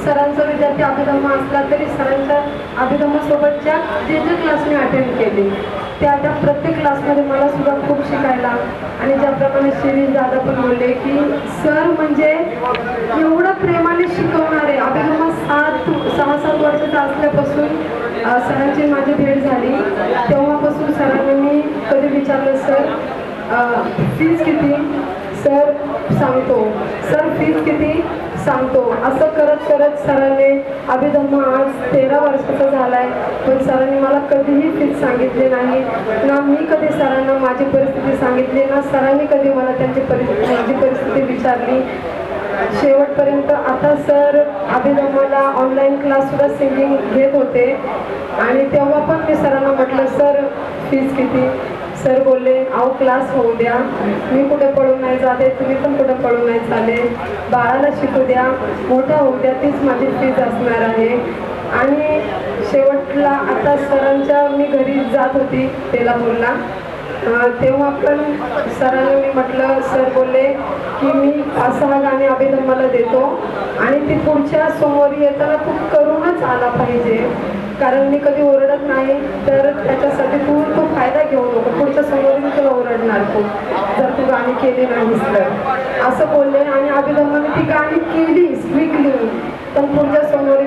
सरांचा विद्यार्थी अभिधम्म असला तरी सरांच्या अभिधम्मासोबतच्या जे क्लास मी अटेंड केले त्या प्रत्येक क्लासमध्ये मला सुद्धा खूप शिकायला, आणि ज्याप्रमाणे शिरीष दादा पण बोलले की सर म्हणजे एवढं प्रेमाने शिकवणारे. अभिधम्मा 6-7 वर्षाचा असल्यापासून सरांची माझी भेट झाली. तेव्हापासून सरांना मी कधी विचारलं सर फीज किती, सर सांगतो, सर फीज किती सांगतो, असं करत करत सरांनी अभिधम्मा आज 13 वर्षाचा झालाय, पण सरांनी मला कधीही फीज सांगितली नाही ना. मी कधी सरांना माझी परिस्थिती सांगितली ना सरांनी कधी मला माझी परिस्थिती विचारली. शेवटपर्यंत आता सर अभिधम्माला ऑनलाईन क्लास सुद्धा सिंगिंग घेत होते, आणि तेव्हा पण मी सरांना म्हटलं सर फीज किती. सर बोलले अहो क्लास होऊ द्या, मी कुठे पळून नाही जाते, तुम्ही पण कुठे पळून नाही चाले, बाळाला शिकू द्या, मोठा होऊ द्या, तीच माझी फीज असणार आहे. आणि शेवटला आता सरांच्या मी घरी जात होती तेलापूरला, तेव्हा पण सरांना मी म्हटलं, सर बोलले की मी 5-6 गाणे अभिधम्माला देतो आणि ती पुढच्या सोमवारी येताना तू करूनच आला पाहिजे, कारण मी कधी ओरडत नाही, तर त्याच्यासाठी तू तो फायदा घेऊ नको, पुढच्या सोमवारी मी तुला ओरडणार तू जर तू गाणी केली नाहीस तर, असं बोलले. आणि अभिधम्माने ती गाणी केली स्ट्रिक्टली, पण पुढच्या सोमवारी